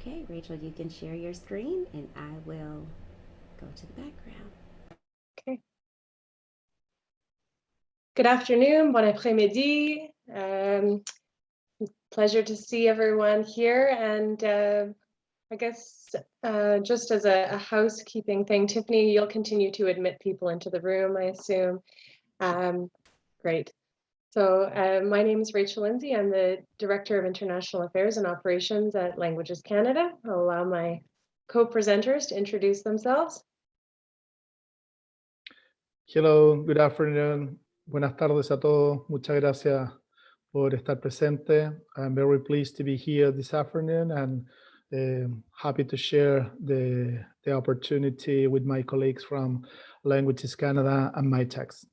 Okay, Rachel, you can share your screen and I will go to the background. Okay. Good afternoon, bon après-midi. Pleasure to see everyone here. And I guess just as a housekeeping thing, Tiffany, you'll continue to admit people into the room, I assume. Great. So my name is Rachel Lindsay. I'm the Director of International Affairs and Operations at Languages Canada. I'll allow my co-presenters to introduce themselves. Hello, good afternoon. Buenas tardes a todos. Muchas gracias por estar presente. I'm very pleased to be here this afternoon and happy to share the opportunity with my colleagues from Languages Canada and Mitacs.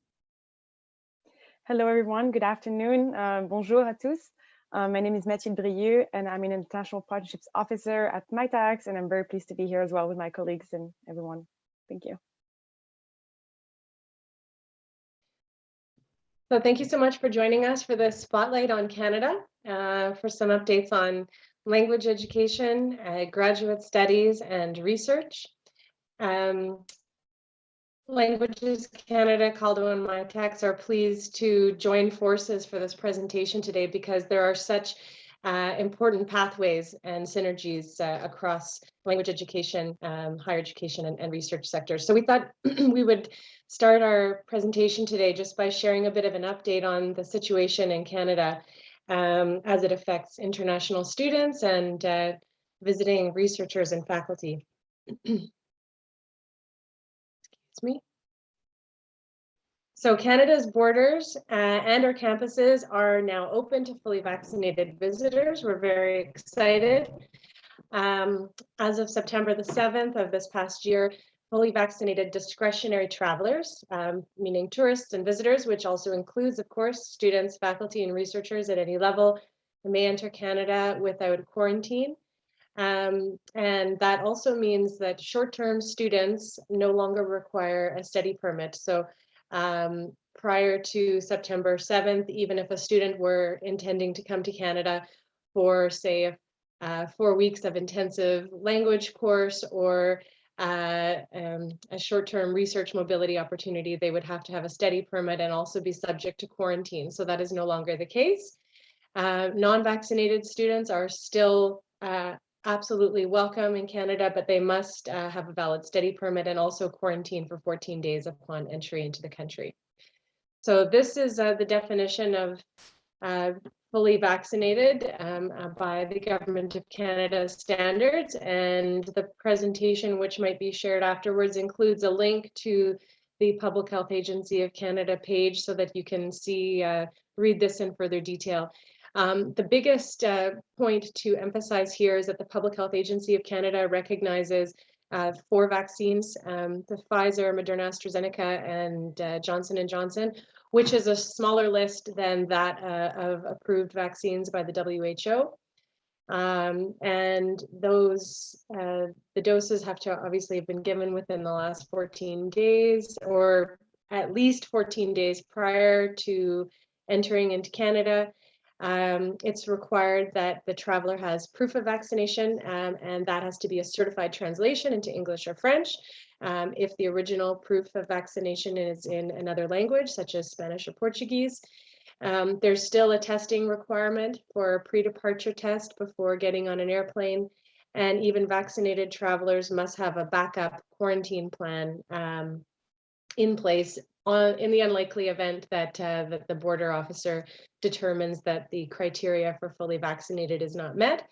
Hello, everyone. Good afternoon. Bonjour à tous. My name is Mathilde Brieux, and I'm an International Partnerships Officer at Mitacs, and I'm very pleased to be here as well with my colleagues and everyone. Thank you. So thank you so much for joining us for this Spotlight on Canada, for some updates on language education, graduate studies, and research. Languages Canada, CALDO and Mitacs are pleased to join forces for this presentation today because there are such important pathways and synergies across language education, higher education, and research sectors. So we thought we would start our presentation today just by sharing a bit of an update on the situation in Canada as it affects international students and visiting researchers and faculty. Excuse me. So Canada's borders and our campuses are now open to fully vaccinated visitors. We're very excited. As of September the 7th of this past year, fully vaccinated discretionary travelers, meaning tourists and visitors, which also includes, of course, students, faculty, and researchers at any level, may enter Canada without quarantine. And that also means that short-term students no longer require a study permit. So prior to September 7th, even if a student were intending to come to Canada for, say, 4 weeks of intensive language course or a short-term research mobility opportunity, they would have to have a study permit and also be subject to quarantine. So that is no longer the case. Non-vaccinated students are still absolutely welcome in Canada, but they must have a valid study permit and also quarantine for 14 days upon entry into the country. So this is the definition of fully vaccinated by the Government of Canada standards, and the presentation, which might be shared afterwards, includes a link to the Public Health Agency of Canada page so that you can see, read this in further detail. The biggest point to emphasize here is that the Public Health Agency of Canada recognizes 4 vaccines, the Pfizer, Moderna, AstraZeneca, and Johnson & Johnson, which is a smaller list than that of approved vaccines by the WHO. And those, the doses have to obviously have been given within the last 14 days or at least 14 days prior to entering into Canada. It's required that the traveler has proof of vaccination, and that has to be a certified translation into English or French. If the original proof of vaccination is in another language, such as Spanish or Portuguese. There's still a testing requirement for a pre-departure test before getting on an airplane, and even vaccinated travelers must have a backup quarantine plan in place in the unlikely event that the border officer determines that the criteria for fully vaccinated is not met.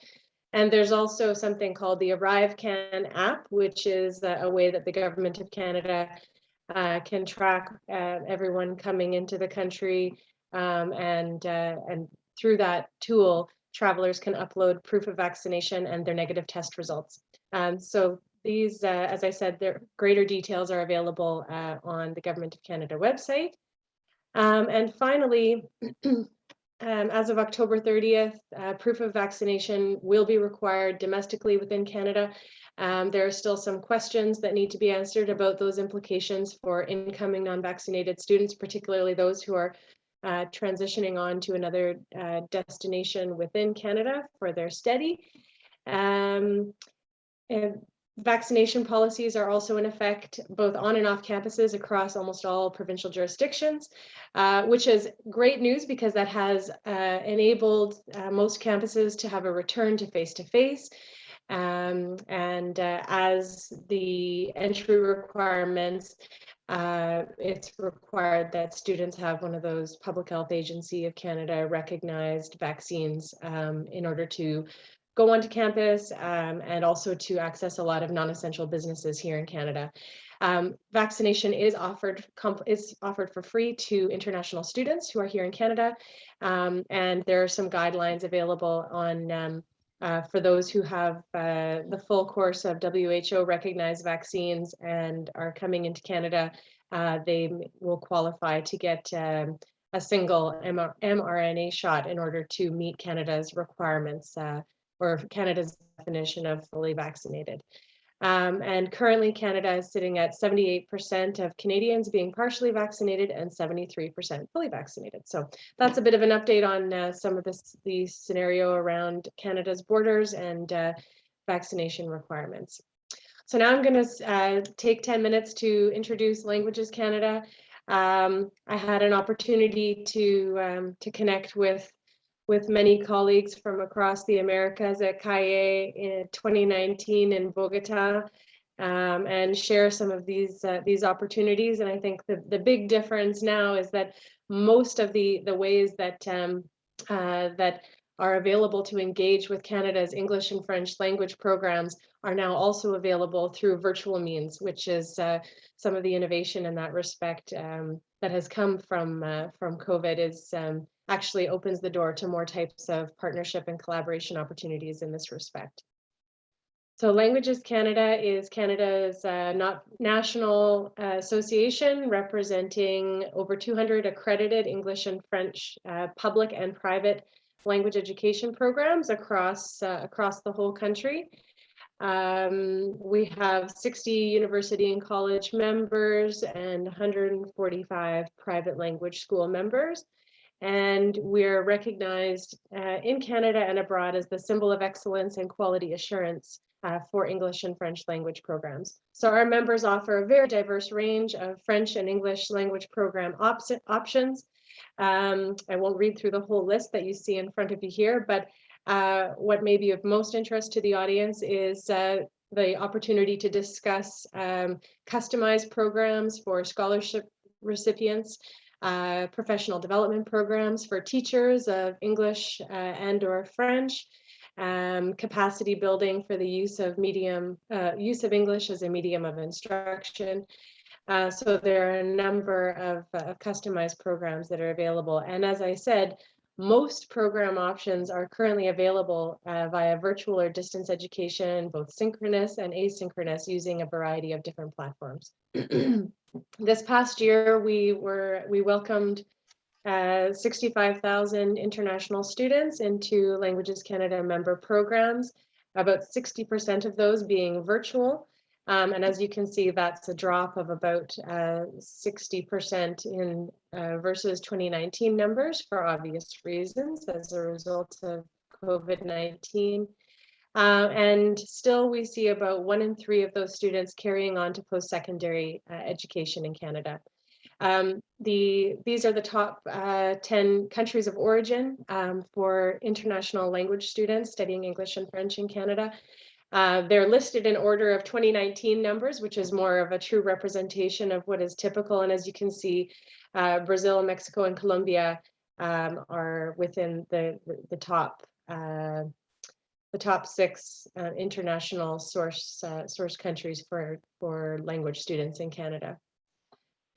And there's also something called the ArriveCan app, which is a way that the Government of Canada can track everyone coming into the country, and through that tool, travelers can upload proof of vaccination and their negative test results. So these, as I said, greater details are available on the Government of Canada website. And finally, as of October 30th, proof of vaccination will be required domestically within Canada. There are still some questions that need to be answered about those implications for incoming non-vaccinated students, particularly those who are transitioning on to another destination within Canada for their study. And vaccination policies are also in effect both on and off campuses across almost all provincial jurisdictions, which is great news because that has enabled most campuses to have a return to face-to-face. As the entry requirements, it's required that students have one of those Public Health Agency of Canada recognized vaccines in order to go onto campus and also to access a lot of non-essential businesses here in Canada. Vaccination is offered for free to international students who are here in Canada, and there are some guidelines available on for those who have the full course of WHO recognized vaccines and are coming into Canada. They will qualify to get a single mRNA shot in order to meet Canada's requirements or Canada's definition of fully vaccinated. And currently Canada is sitting at 78% of Canadians being partially vaccinated and 73% fully vaccinated. So that's a bit of an update on some of the scenario around Canada's borders and vaccination requirements. So now I'm going to take 10 minutes to introduce Languages Canada. I had an opportunity to connect with many colleagues from across the Americas at CAE in 2019 in Bogota, and share some of these opportunities. And I think the big difference now is that most of the ways that that are available to engage with Canada's English and French language programs are now also available through virtual means, which is some of the innovation in that respect that has come from COVID is actually opens the door to more types of partnership and collaboration opportunities in this respect. So Languages Canada is Canada's national association representing over 200 accredited English and French public and private language education programs across the whole country. We have 60 university and college members and 145 private language school members. And we're recognized in Canada and abroad as the symbol of excellence and quality assurance for English and French language programs. So our members offer a very diverse range of French and English language program options. I won't read through the whole list that you see in front of you here, but what may be of most interest to the audience is the opportunity to discuss customized programs for scholarship recipients, professional development programs for teachers of English and/or French, capacity building for the use of English as a medium of instruction. So there are a number of customized programs that are available. And as I said, most program options are currently available via virtual or distance education, both synchronous and asynchronous, using a variety of different platforms. This past year, we welcomed 65,000 international students into Languages Canada member programs, about 60% of those being virtual. And as you can see, that's a drop of about 60% in versus 2019 numbers for obvious reasons as a result of COVID-19. And still we see about 1 in 3 of those students carrying on to post-secondary education in Canada. These are the top 10 countries of origin for international language students studying English and French in Canada. They're listed in order of 2019 numbers, which is more of a true representation of what is typical. And as you can see, Brazil, Mexico, and Colombia are within the top 6 international source countries for language students in Canada.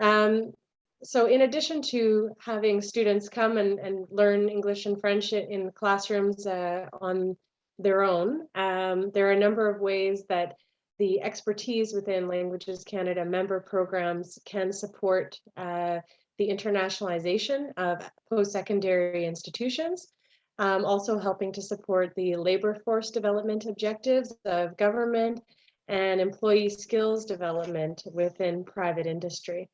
So in addition to having students come and learn English and French in classrooms on their own, there are a number of ways that the expertise within Languages Canada member programs can support the internationalization of post-secondary institutions, also helping to support the labor force development objectives of government and employee skills development within private industry.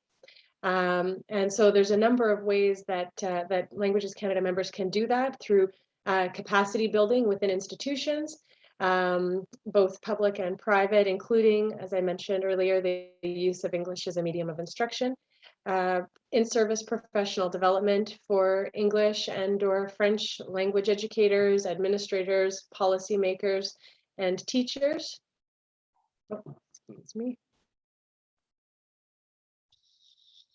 And so there's a number of ways that Languages Canada members can do that through capacity building within institutions, both public and private, including, as I mentioned earlier, the use of English as a medium of instruction, in-service professional development for English and/or French language educators, administrators, policymakers, and teachers. Oh, excuse me.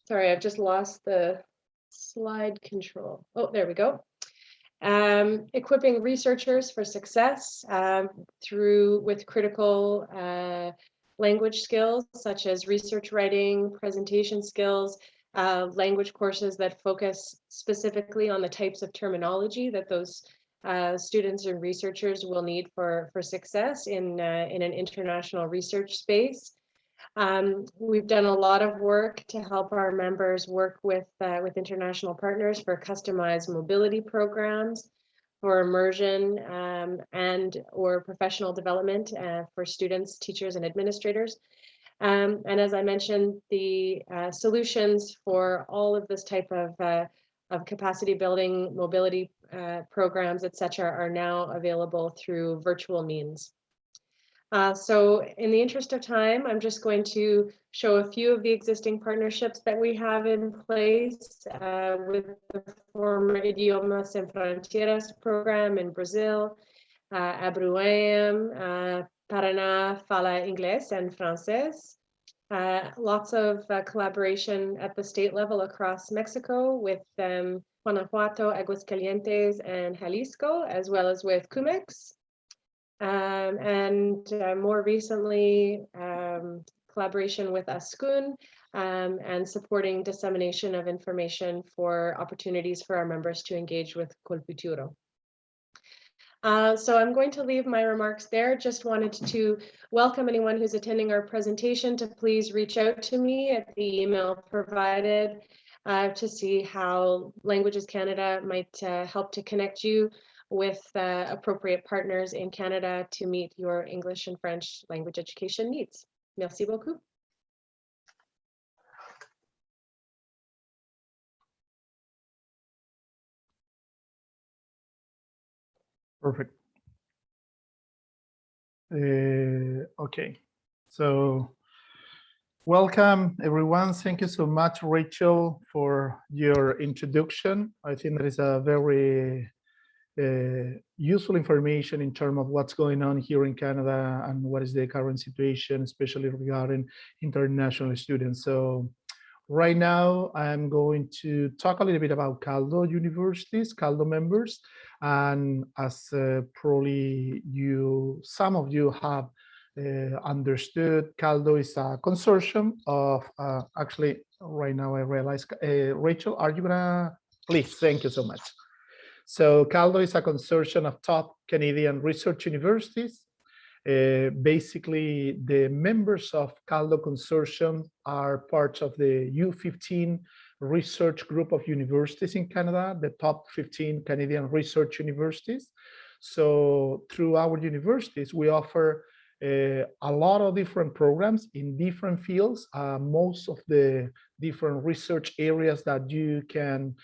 Sorry, I've just lost the slide control. Oh, there we go. Equipping researchers for success with critical language skills such as research writing, presentation skills, language courses that focus specifically on the types of terminology that those students and researchers will need for success in an international research space. We've done a lot of work to help our members work with international partners for customized mobility programs, for immersion and/or professional development for students, teachers, and administrators. And as I mentioned, the solutions for all of this type of capacity building, mobility programs, etc., are now available through virtual means. So in the interest of time, I'm just going to show a few of the existing partnerships that we have in place with the former Idiomas Sem Fronteiras program in Brazil, Abruam, Paraná Fala Inglés and Francés. Lots of collaboration at the state level across Mexico with Guanajuato, Aguascalientes, and Jalisco, as well as with CUMEX. And more recently, collaboration with ASCUN and supporting dissemination of information for opportunities for our members to engage with Colfuturo. So I'm going to leave my remarks there. Just wanted to welcome anyone who's attending our presentation to please reach out to me at the email provided to see how Languages Canada might help to connect you with appropriate partners in Canada to meet your English and French language education needs. Merci beaucoup. Perfect. Okay, so welcome everyone. Thank you so much, Rachel, for your introduction. I think that is a very useful information in terms of what's going on here in Canada and what is the current situation, especially regarding international students. So right now I'm going to talk a little bit about CALDO universities, CALDO members. And as probably some of you have understood, CALDO is a consortium of, actually right now I realize, Rachel, are you gonna, please, thank you so much. So CALDO is a consortium of top Canadian research universities. Basically, the members of CALDO consortium are part of the U15 research group of universities in Canada, the top 15 Canadian research universities. So through our universities, we offer a lot of different programs in different fields, most of the different research areas that you can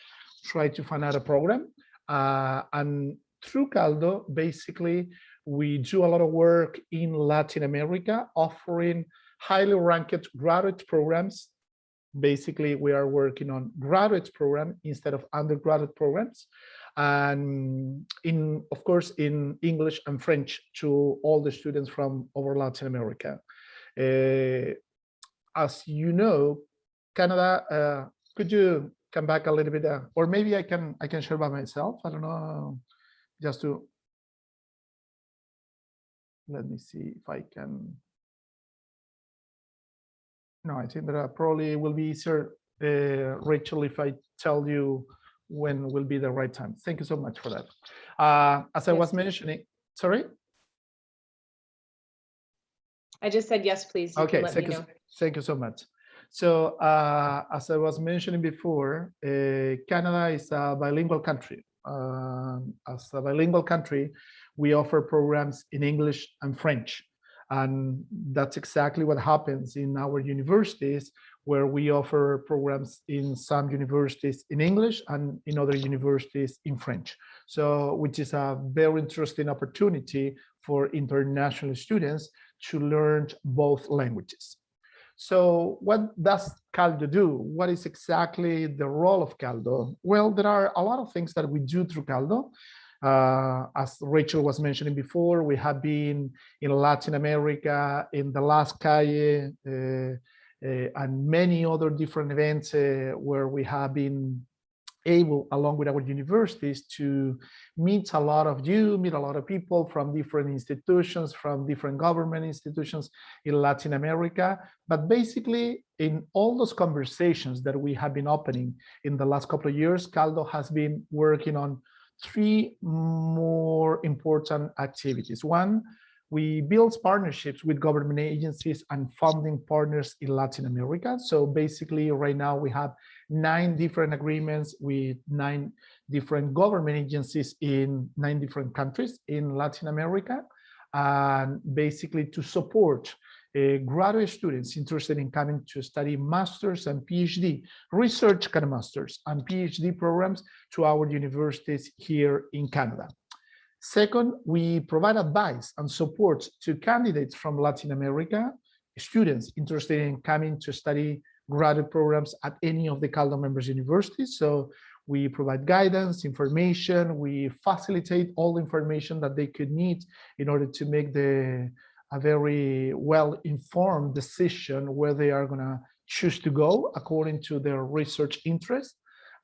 try to find out a program. And through CALDO, basically, we do a lot of work in Latin America, offering highly ranked graduate programs. Basically, we are working on graduate program instead of undergraduate programs. And of course, in English and French to all the students from over Latin America. As you know, Canada, could you come back a little bit, or maybe I can share by myself. I don't know, just to let me see if I can. No, I think that probably will be easier, Rachel, if I tell you when will be the right time. Thank you so much for that. As I was mentioning, sorry. I just said yes, please. Okay, thank you so much. So as I was mentioning before, Canada is a bilingual country. As a bilingual country, we offer programs in English and French. And that's exactly what happens in our universities, where we offer programs in some universities in English and in other universities in French. So, which is a very interesting opportunity for international students to learn both languages. So what does CALDO do? What is exactly the role of CALDO? Well, there are a lot of things that we do through CALDO. As Rachel was mentioning before, we have been in Latin America, in the last Calle, and many other different events where we have been able, along with our universities, to meet a lot of people from different institutions, from different government institutions in Latin America. But basically, in all those conversations that we have been opening in the last couple of years, CALDO has been working on 3 more important activities. One, we build partnerships with government agencies and funding partners in Latin America. So basically, right now we have 9 different agreements with 9 different government agencies in 9 different countries in Latin America, and basically to support graduate students interested in coming to study master's and PhD, research kind of master's and PhD programs to our universities here in Canada. Second, we provide advice and support to candidates from Latin America, students interested in coming to study graduate programs at any of the CALDO members universities. So we provide guidance, information, we facilitate all the information that they could need in order to make a very well-informed decision where they are gonna choose to go according to their research interests.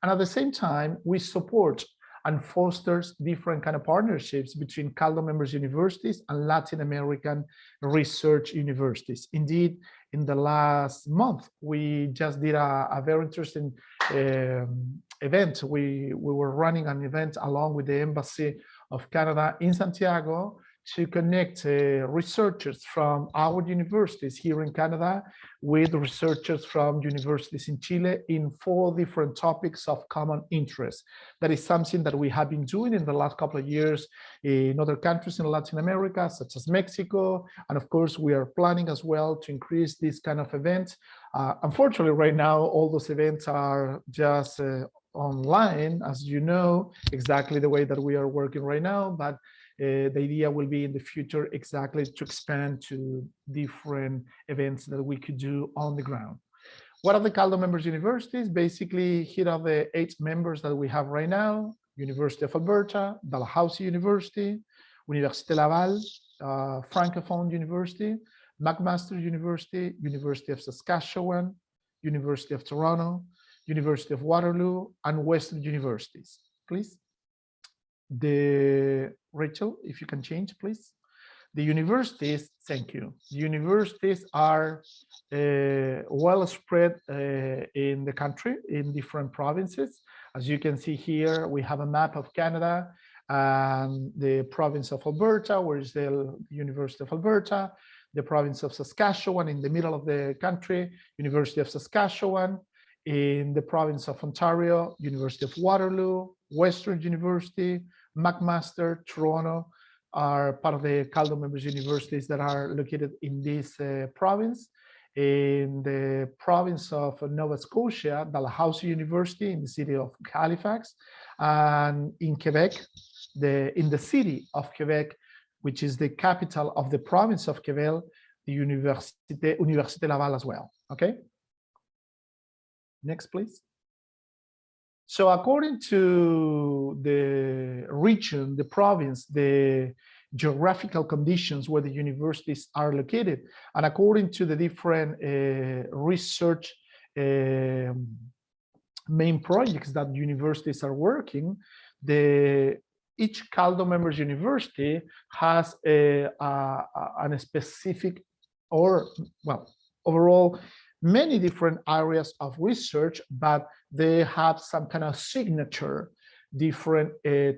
And at the same time, we support and fosters different kind of partnerships between CALDO members universities and Latin American research universities. Indeed, in the last month, we just did a very interesting event. We were running an event along with the Embassy of Canada in Santiago to connect researchers from our universities here in Canada with researchers from universities in Chile in 4 different topics of common interest. That is something that we have been doing in the last couple of years in other countries in Latin America, such as Mexico. And of course, we are planning as well to increase this kind of events. Unfortunately, right now, all those events are just online, as you know, exactly the way that we are working right now. But the idea will be in the future exactly to expand to different events that we could do on the ground. What are the CALDO members universities? Basically, here are the 8 members that we have right now: University of Alberta, Dalhousie University, Université Laval, Francophone University, McMaster University, University of Saskatchewan, University of Toronto, University of Waterloo, and Western Universities. Please. Rachel, if you can change, please. The universities, thank you. Universities are well spread in the country, in different provinces. As you can see here, we have a map of Canada and the province of Alberta, where is the University of Alberta, the province of Saskatchewan in the middle of the country, University of Saskatchewan, in the province of Ontario, University of Waterloo, Western University, McMaster, Toronto are part of the CALDO members universities that are located in this province. In the province of Nova Scotia, Dalhousie University in the city of Halifax, and in Quebec, in the city of Quebec, which is the capital of the province of Quebec, the Université Laval as well. Okay. Next, please. So according to the region, the province, the geographical conditions where the universities are located, and according to the different research main projects that universities are working, each CALDO members university has a specific, or well, overall, many different areas of research, but they have some kind of signature different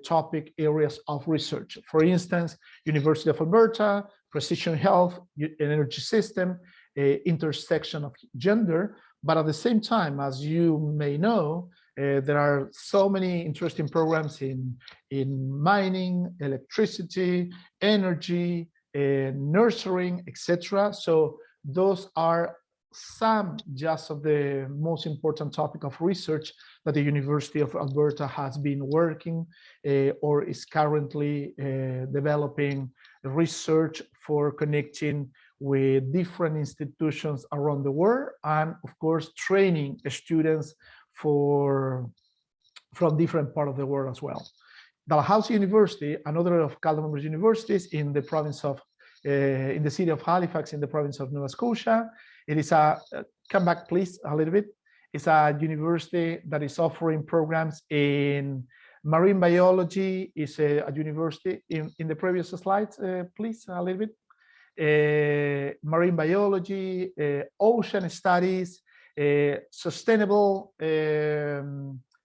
topic areas of research. For instance, University of Alberta, precision health, energy system, intersection of gender. But at the same time, as you may know, there are so many interesting programs in mining, electricity, energy, nurturing, etc. So those are some just of the most important topic of research that the University of Alberta has been working or is currently developing research for connecting with different institutions around the world, and of course training students from different parts of the world as well. Dalhousie University, another of CALDO member universities in the province of in the city of Halifax in the province of Nova Scotia. It is a, come back please a little bit. It's a university that is offering programs in marine biology. Is a university in the previous slides, please a little bit. Marine biology, ocean studies, sustainable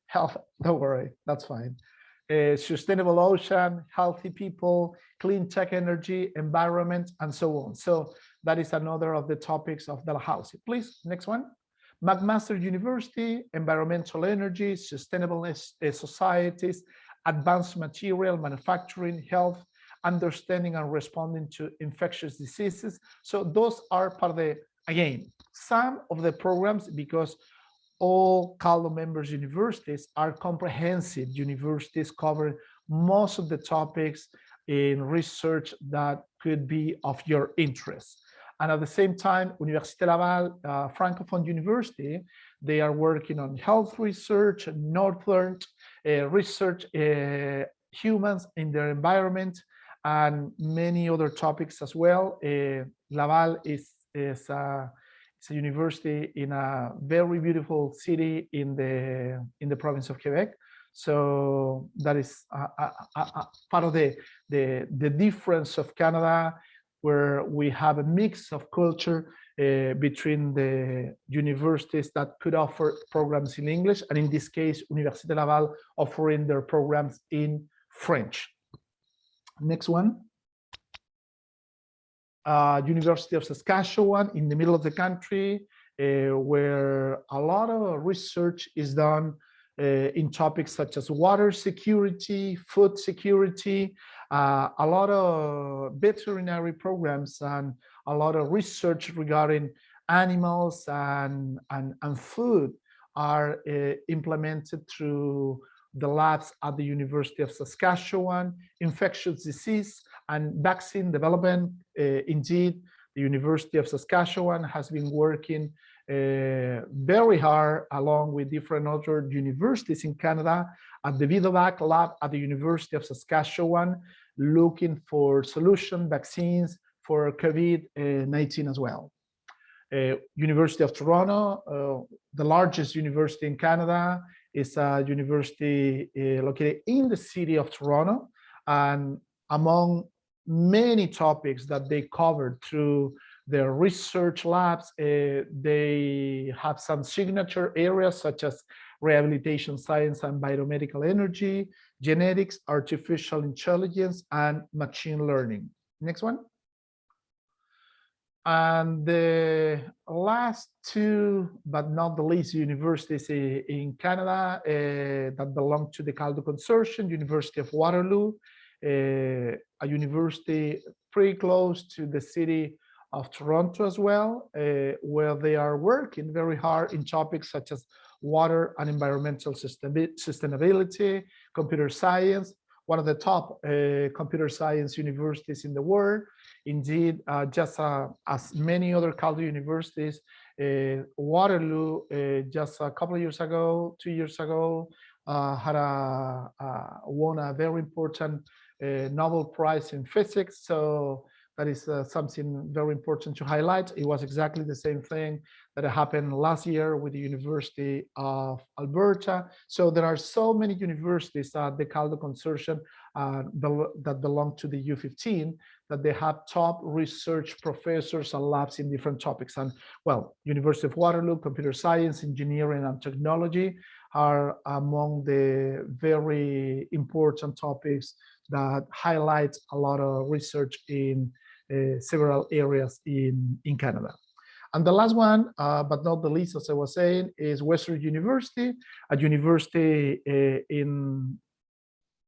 health, don't worry, that's fine. Sustainable ocean, healthy people, clean tech energy, environment, and so on. So that is another of the topics of Dalhousie. Please, next one. McMaster University, environmental energy, sustainable societies, advanced material manufacturing, health, understanding and responding to infectious diseases. So those are part of the, again, some of the programs, because all CALDO members universities are comprehensive universities covering most of the topics in research that could be of your interest. And at the same time, Université Laval, Francophone University, they are working on health research, northern research, humans in their environment, and many other topics as well. Laval is it's a university in a very beautiful city in the province of Quebec. So that is part of the difference of Canada, where we have a mix of culture between the universities that could offer programs in English, and in this case, Université Laval offering their programs in French. Next one. University of Saskatchewan in the middle of the country, where a lot of research is done in topics such as water security, food security, a lot of veterinary programs, and a lot of research regarding animals and food are implemented through the labs at the University of Saskatchewan. Infectious disease and vaccine development. Indeed, the University of Saskatchewan has been working very hard along with different other universities in Canada at the Vidovac lab at the University of Saskatchewan, looking for solution vaccines for COVID-19 as well. University of Toronto, the largest university in Canada, is a university located in the city of Toronto, and among many topics that they covered through their research labs, they have some signature areas such as rehabilitation science and biomedical energy, genetics, artificial intelligence, and machine learning. Next one. And the last two, but not the least, universities in Canada that belong to the CALDO consortium, University of Waterloo, a university pretty close to the city of Toronto as well, where they are working very hard in topics such as water and environmental sustainability, computer science, one of the top computer science universities in the world. Indeed, just as many other CALDO universities, Waterloo just a couple of years ago, 2 years ago, had won a very important Nobel Prize in physics. So that is something very important to highlight. It was exactly the same thing that happened last year with the University of Alberta. So there are so many universities at the CALDO consortium that belong to the U15, that they have top research professors and labs in different topics. And well, University of Waterloo, computer science, engineering, and technology are among the very important topics that highlight a lot of research in several areas in Canada. And the last one, but not the least, as I was saying, is Western University, a university in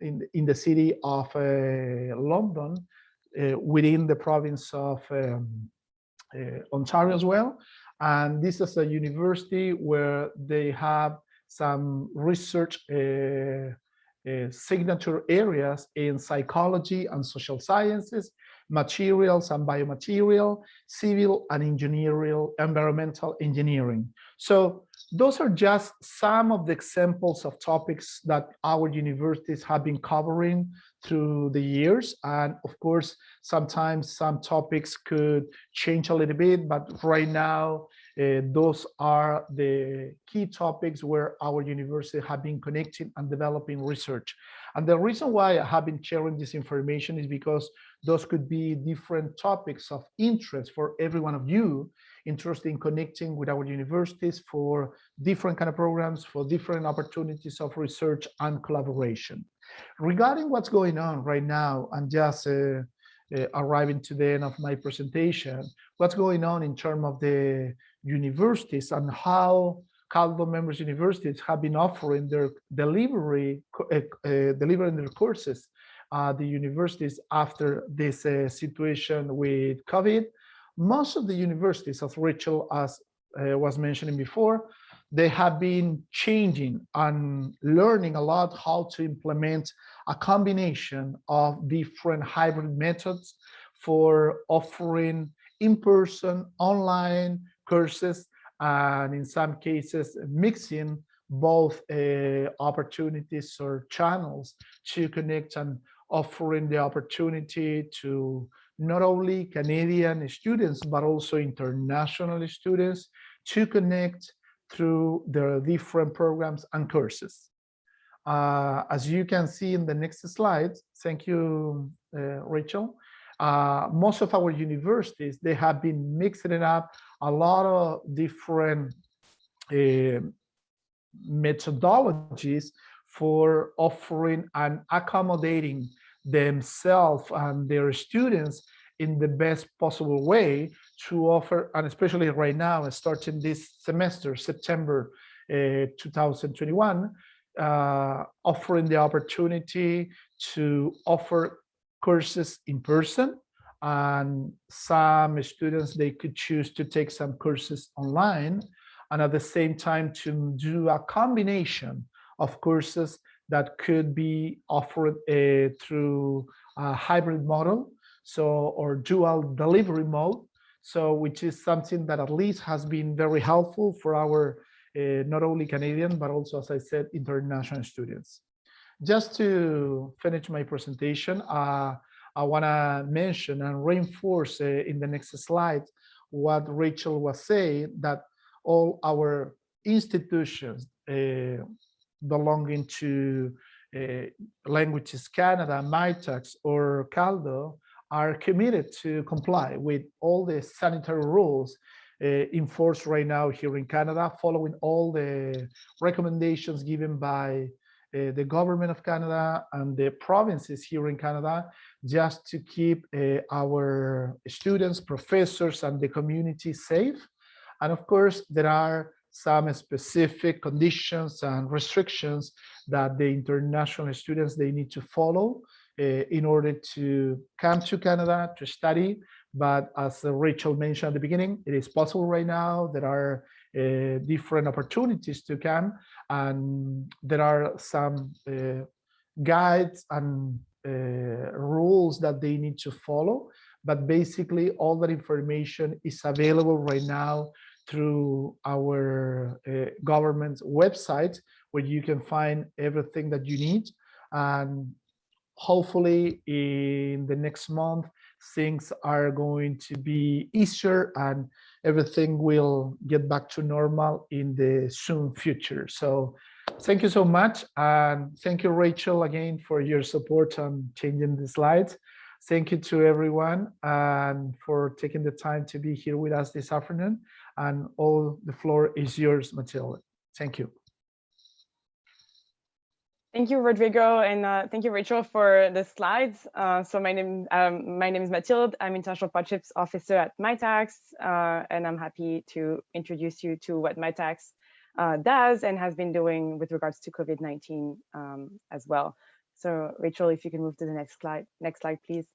the city of London, within the province of Ontario as well. And this is a university where they have some research signature areas in psychology and social sciences, materials and biomaterial, civil and environmental engineering. So those are just some of the examples of topics that our universities have been covering through the years. And of course, sometimes some topics could change a little bit, but right now, those are the key topics where our university have been connecting and developing research. And the reason why I have been sharing this information is because those could be different topics of interest for every one of you interested in connecting with our universities for different kind of programs, for different opportunities of research and collaboration. Regarding what's going on right now, and just arriving to the end of my presentation, what's going on in terms of the universities and how CALDO members universities have been offering their delivering their courses the universities after this situation with COVID. Most of the universities, as Rachel was mentioning before, they have been changing and learning a lot how to implement a combination of different hybrid methods for offering in-person, online courses, and in some cases mixing both opportunities or channels to connect and offering the opportunity to not only Canadian students, but also international students to connect through their different programs and courses. As you can see in the next slide, thank you, Rachel. Most of our universities, they have been mixing it up a lot of different methodologies for offering and accommodating themselves and their students in the best possible way to offer, and especially right now, starting this semester, September 2021, offering the opportunity to offer courses in person, and some students, they could choose to take some courses online, and at the same time to do a combination of courses that could be offered through a hybrid model, so, or dual delivery mode, so which is something that at least has been very helpful for our not only Canadian, but also, as I said, international students. Just to finish my presentation, I want to mention and reinforce in the next slide what Rachel was saying, that all our institutions belonging to Languages Canada, Mitacs, or CALDO are committed to comply with all the sanitary rules enforced right now here in Canada, following all the recommendations given by the government of Canada and the provinces here in Canada, just to keep our students, professors, and the community safe. And of course, there are some specific conditions and restrictions that the international students, they need to follow in order to come to Canada to study. But as Rachel mentioned at the beginning, it is possible right now. There are different opportunities to come, and there are some guides and rules that they need to follow. But basically, all that information is available right now through our government's website, where you can find everything that you need. And hopefully in the next month, things are going to be easier and everything will get back to normal in the soon future. So thank you so much. And thank you, Rachel, again, for your support on changing the slides. Thank you to everyone and for taking the time to be here with us this afternoon. And all the floor is yours, Matilda. Thank you. Thank you, Rodrigo, and thank you, Rachel, for the slides. So my name is Mathilde. I'm International Partnerships Officer at Mitacs, and I'm happy to introduce you to what Mitacs does and has been doing with regards to COVID-19 as well. So Rachel, if you can move to the next slide, please.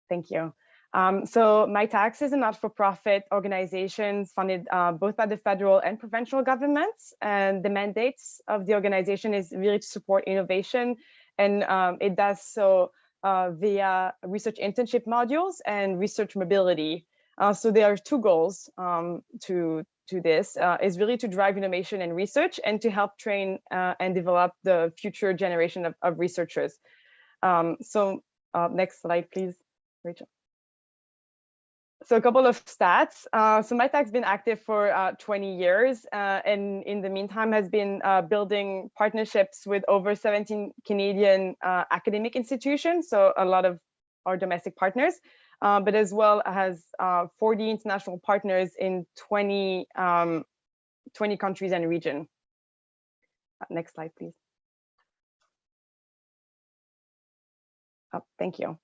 Thank you. So Mitacs is a not-for-profit organization funded both by the federal and provincial governments. And the mandates of the organization is really to support innovation. And it does so via research internship modules and research mobility. So there are two goals to this, is really to drive innovation and research and to help train and develop the future generation of researchers. Next slide, please, Rachel. So a couple of stats. So Mitacs has been active for 20 years, and in the meantime has been building partnerships with over 17 Canadian academic institutions, so a lot of our domestic partners, but as well as 40 international partners in 20 countries and region. Next slide, please. Oh, thank you.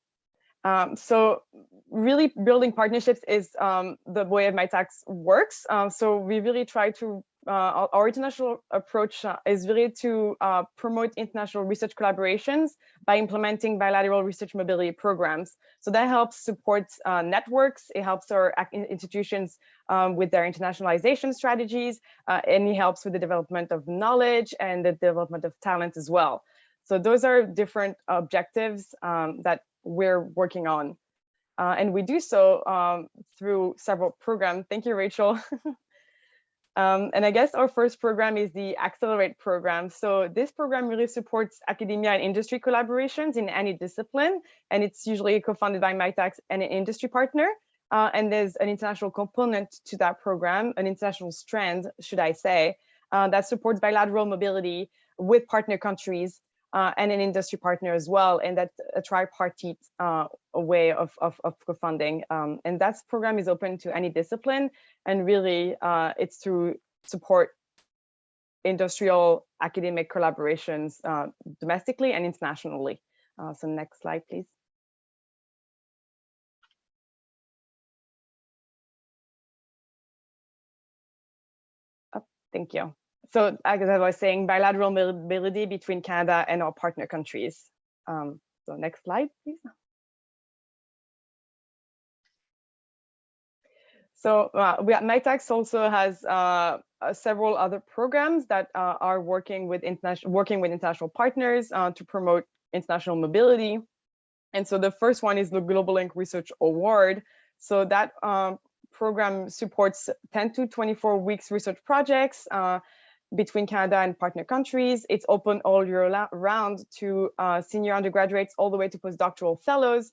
So really building partnerships is the way of Mitacs works. So we really try to, our international approach is really to promote international research collaborations by implementing bilateral research mobility programs. So that helps support networks, it helps our institutions with their internationalization strategies, and it helps with the development of knowledge and the development of talent as well. So those are different objectives that we're working on. And we do so through several programs. Thank you, Rachel. And I guess our first program is the Accelerate program. So this program really supports academia and industry collaborations in any discipline. And it's usually co-funded by Mitacs and an industry partner. And there's an international component to that program, an international strand, should I say, that supports bilateral mobility with partner countries and an industry partner as well, and that's a tripartite way of co-funding. And that program is open to any discipline, and really it's to support industrial academic collaborations domestically and internationally. So next slide, please. Oh, thank you. So as I was saying, bilateral mobility between Canada and our partner countries. So next slide, please. So Mitacs also has several other programs that are working with international partners to promote international mobility. And so the first one is the Global Link Research Award. So that program supports 10 to 24 weeks research projects between Canada and partner countries. It's open all year round to senior undergraduates all the way to postdoctoral fellows.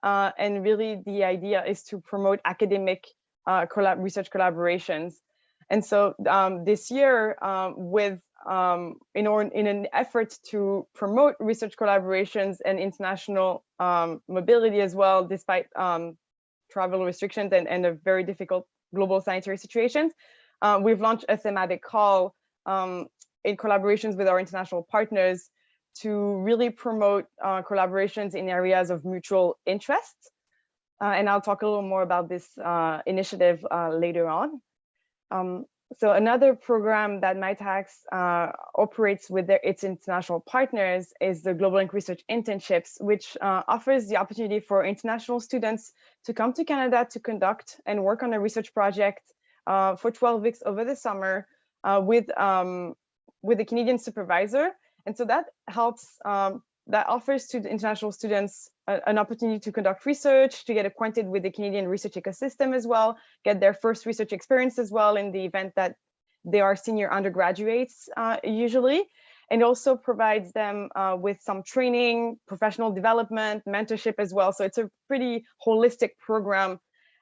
And really the idea is to promote academic research collaborations. And so this year, in an effort to promote research collaborations and international mobility as well, despite travel restrictions and a very difficult global sanitary situations, we've launched a thematic call in collaborations with our international partners to really promote collaborations in areas of mutual interest. And I'll talk a little more about this initiative later on. So another program that Mitacs operates with its international partners is the Global Link Research Internships, which offers the opportunity for international students to come to Canada to conduct and work on a research project for 12 weeks over the summer with a Canadian supervisor. And so that helps, that offers to the international students an opportunity to conduct research, to get acquainted with the Canadian research ecosystem as well, get their first research experience as well in the event that they are senior undergraduates usually, and also provides them with some training, professional development, mentorship as well. So it's a pretty holistic program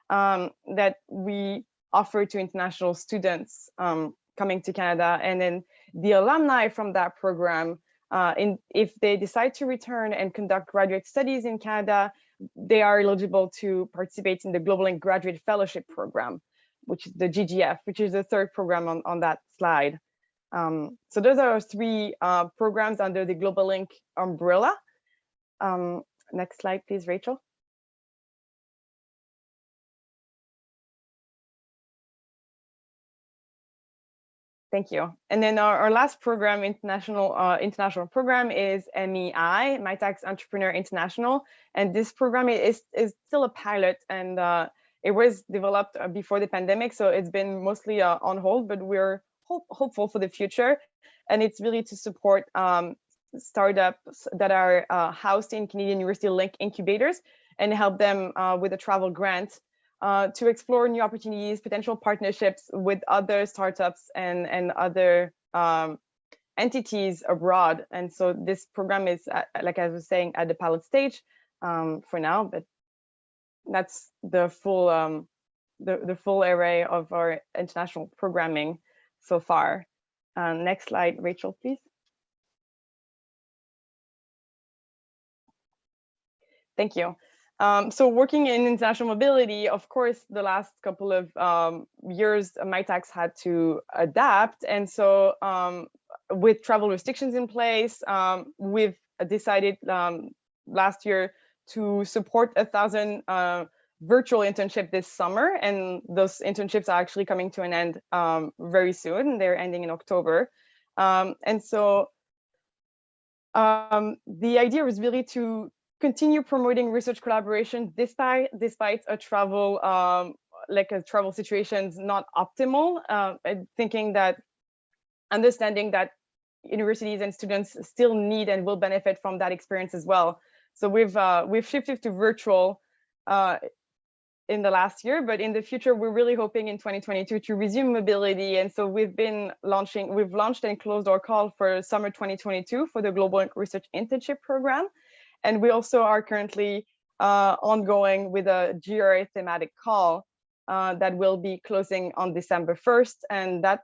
that we offer to international students coming to Canada. And then the alumni from that program, if they decide to return and conduct graduate studies in Canada, they are eligible to participate in the Global Link Graduate Fellowship Program, which is the GGF, which is the third program on that slide. So those are our three programs under the Global Link umbrella. Next slide, please, Rachel. Thank you. And then our last program, international program, is MEI, Mitacs Entrepreneur International. And this program is still a pilot, and it was developed before the pandemic, so it's been mostly on hold, but we're hopeful for the future. And it's really to support startups that are housed in Canadian University Link incubators and help them with a travel grant to explore new opportunities, potential partnerships with other startups and other entities abroad. And so this program is, like I was saying, at the pilot stage for now, but that's the full the full array of our international programming so far. Next slide, Rachel, please. Thank you. So working in international mobility, of course, the last couple of years, Mitacs had to adapt. And so with travel restrictions in place, we've decided last year to support 1,000 virtual internship this summer. And those internships are actually coming to an end very soon. They're ending in October. And so the idea was really to continue promoting research collaboration despite a travel travel situations not optimal, thinking that understanding that universities and students still need and will benefit from that experience as well. So we've shifted to virtual in the last year, but in the future we're really hoping in 2022 to resume mobility. And so we've launched and closed our call for summer 2022 for the Global Research Internship Program. And we also are currently ongoing with a GRA thematic call that will be closing on December 1st. And that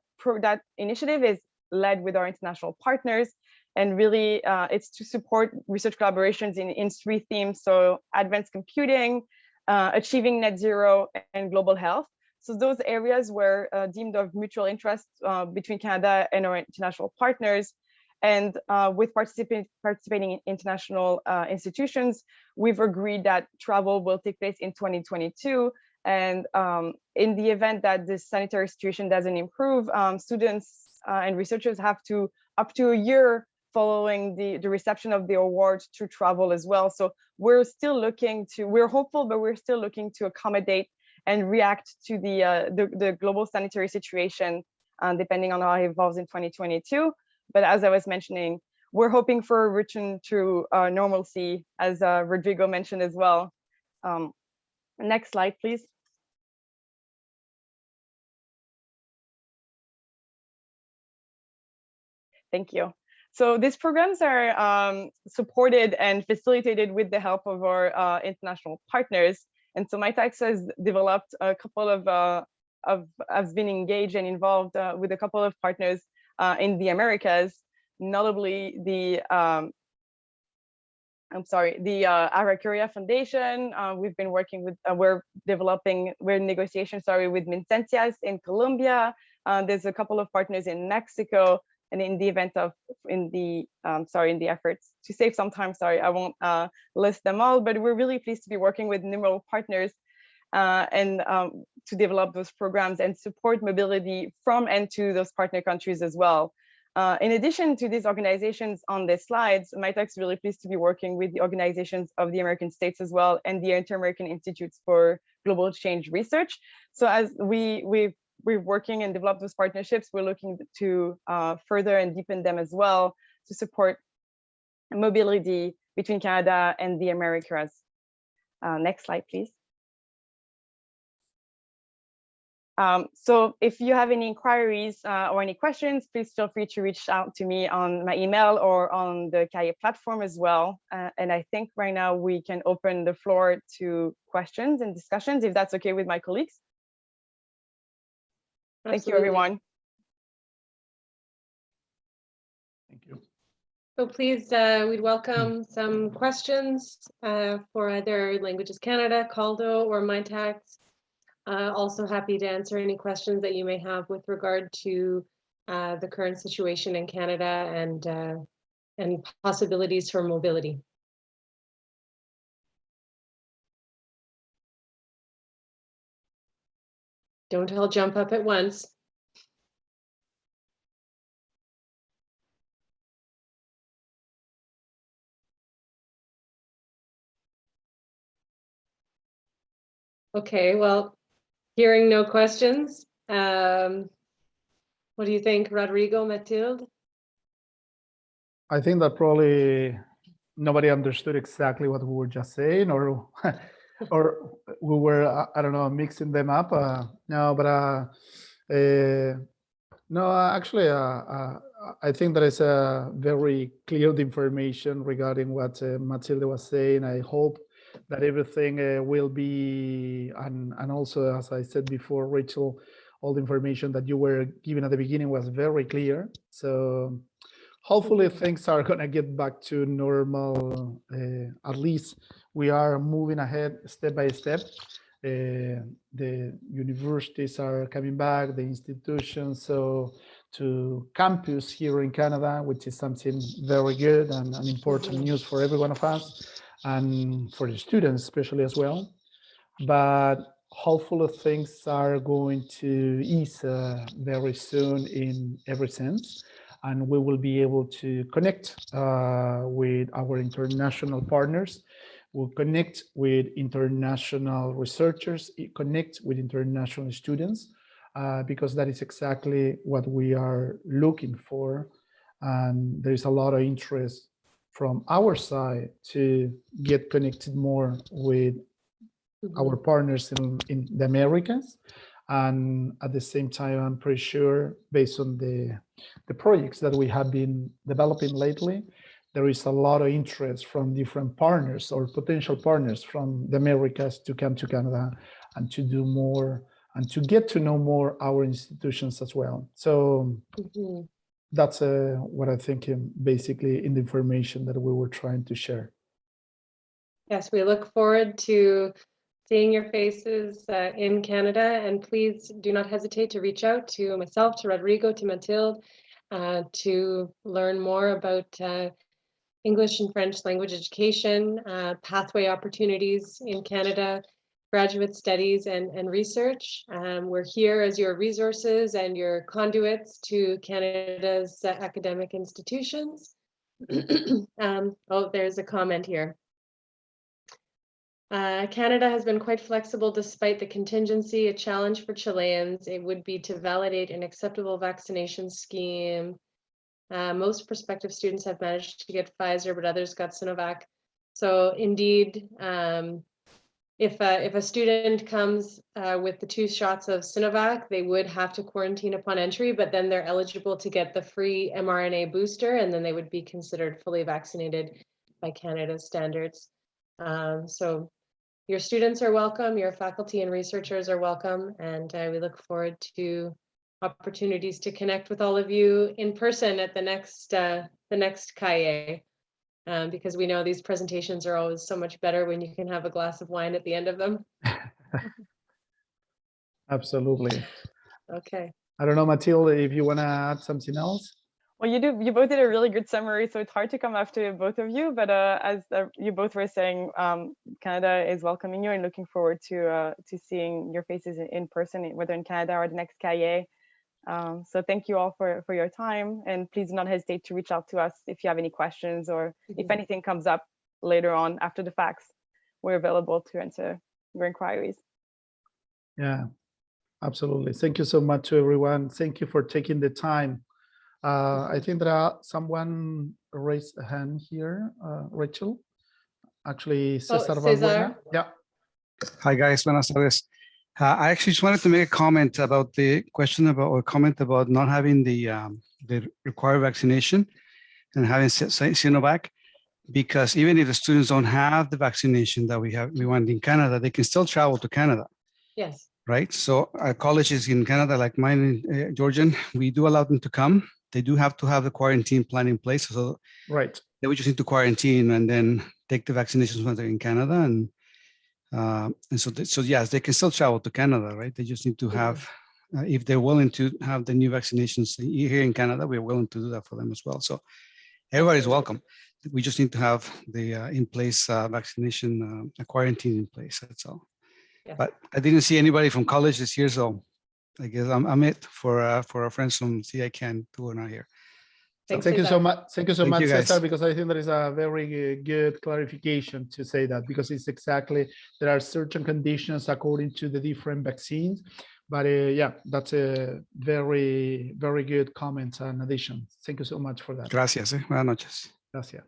initiative is led with our international partners. And really, it's to support research collaborations in 3 themes. So advanced computing, achieving net zero, and global health. So those areas were deemed of mutual interest between Canada and our international partners. And with participating international institutions, we've agreed that travel will take place in 2022. And in the event that the sanitary situation doesn't improve, students and researchers have to up to a year following the reception of the award to travel as well. So we're hopeful, but we're still looking to accommodate and react to the global sanitary situation, depending on how it evolves in 2022. But as I was mentioning, we're hoping for a return to normalcy, as Rodrigo mentioned as well. Next slide, please. Thank you. So these programs are supported and facilitated with the help of our international partners. And so Mitacs has developed a couple has been engaged and involved with a couple of partners in the Americas, notably the Aracuria Foundation. We've been working with, we're in negotiation, with Mincencias in Colombia. There's a couple of partners in Mexico, and in the efforts to save some time, I won't list them all, but we're really pleased to be working with numerous partners and to develop those programs and support mobility from and to those partner countries as well. In addition to these organizations on the slides, Mitacs is really pleased to be working with the organizations of the American states as well and the Inter-American Institutes for Global Change Research. So as we're working and develop those partnerships, we're looking to further and deepen them as well to support mobility between Canada and the Americas. Next slide, please. So if you have any inquiries or any questions, please feel free to reach out to me on my email or on the CAIE platform as well. And I think right now we can open the floor to questions and discussions, if that's okay with my colleagues. Absolutely. Thank you, everyone. Thank you. So please, we'd welcome some questions for either Languages Canada, CALDO, or Mitacs. Also happy to answer any questions that you may have with regard to the current situation in Canada and possibilities for mobility. Don't all jump up at once. Okay, well, hearing no questions, what do you think, Rodrigo, Mathilde? I think that probably nobody understood exactly what we were just saying, or or we were, I don't know, mixing them up. No, but no, actually, I think that is a very clear information regarding what Matilde was saying. I hope that everything will be, and also, as I said before, Rachel, all the information that you were giving at the beginning was very clear. So hopefully things are going to get back to normal. At least we are moving ahead step by step. The universities are coming back, the institutions, so to campus here in Canada, which is something very good and an important news for every one of us and for the students especially as well. But hopefully things are going to ease very soon in every sense, and we will be able to connect with our international partners. We'll connect with international researchers, connect with international students, because that is exactly what we are looking for. And there is a lot of interest from our side to get connected more with our partners in the Americas. And at the same time, I'm pretty sure, based on the projects that we have been developing lately, there is a lot of interest from different partners or potential partners from the Americas to come to Canada and to do more and to get to know more our institutions as well. So that's what I think basically in the information that we were trying to share. Yes, we look forward to seeing your faces in Canada, and please do not hesitate to reach out to myself, to Rodrigo, to Mathilde, to learn more about English and French language education, pathway opportunities in Canada, graduate studies and research. We're here as your resources and your conduits to Canada's academic institutions. Oh, there's a comment here. Canada has been quite flexible despite the contingency. A challenge for Chileans, it would be to validate an acceptable vaccination scheme. Most prospective students have managed to get Pfizer, but others got Sinovac. So indeed, if a student comes with the 2 shots of Sinovac, they would have to quarantine upon entry, but then they're eligible to get the free mRNA booster, and then they would be considered fully vaccinated by Canada's standards. So your students are welcome, your faculty and researchers are welcome, and we look forward to opportunities to connect with all of you in person at the next CAE, because we know these presentations are always so much better when you can have a glass of wine at the end of them. Absolutely. Okay. I don't know, Mathilde, if you want to add something else. Well, you both did a really good summary, so it's hard to come after both of you. But as you both were saying, Canada is welcoming you and looking forward to seeing your faces in person, whether in Canada or the next CAE. So thank you all for your time, and please do not hesitate to reach out to us if you have any questions or if anything comes up later on after the facts. We're available to answer your inquiries. Yeah, absolutely. Thank you so much to everyone. Thank you for taking the time. I think that someone raised a hand here, Rachel. Actually, Cesar Valbuena. Yeah. Hi guys, buenas tardes. I actually just wanted to make a comment about the question about, or comment about not having the required vaccination and having Sinovac, because even if the students don't have the vaccination that we want in Canada, they can still travel to Canada. Yes. Right. So our colleges in Canada, like mine in Georgian, we do allow them to come. They do have to have the quarantine plan in place. So right, they would just need to quarantine and then take the vaccinations when they're in Canada. And so yes, they can still travel to Canada, right? They just need to have, if they're willing to have the new vaccinations here in Canada, we're willing to do that for them as well. So everybody's welcome. We just need to have the in place vaccination, quarantine in place. That's all. Yeah. But I didn't see anybody from college this year, so I guess I'm it for our friends from CICAN who are not here. Thanks, Thank you so Cesar. much. Thank you so Thank much, you, guys. Cesar, because I think there is a very good clarification to say that, because it's exactly, there are certain conditions according to the different vaccines. But yeah, that's a very good comment and addition. Thank you so much for that. Gracias. Buenas noches. Gracias.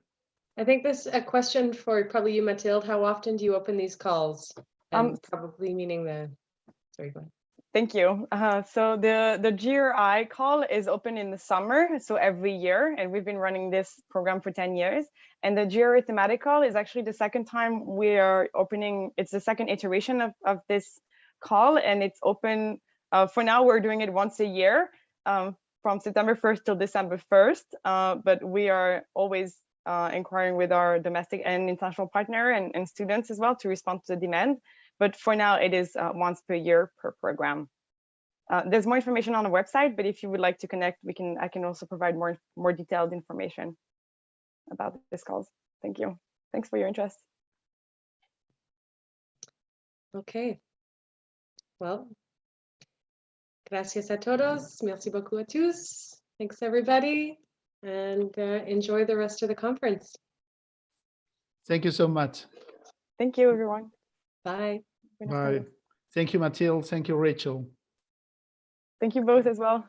I think this a question for probably you, Mathilde. How often do you open these calls? And probably meaning the, sorry, go ahead. Thank you. So the GRI call is open in the summer, so every year, and we've been running this program for 10 years. And the GRI thematic call is actually the second time we are opening. It's the second iteration of this call, and it's open. For now, we're doing it once a year, from September 1st till December 1st. But we are always inquiring with our domestic and international partner and students as well to respond to the demand. But for now, it is once per year per program. There's more information on the website, but if you would like to connect, I can also provide more detailed information about this calls. Thank you. Thanks for your interest. Okay. Well, gracias a todos. Merci beaucoup a tous. Thanks, everybody. And enjoy the rest of the conference. Thank you so much. Thank you, everyone. Bye. Bye. Thank you, Mathilde. Thank you, Rachel. Thank you both as well.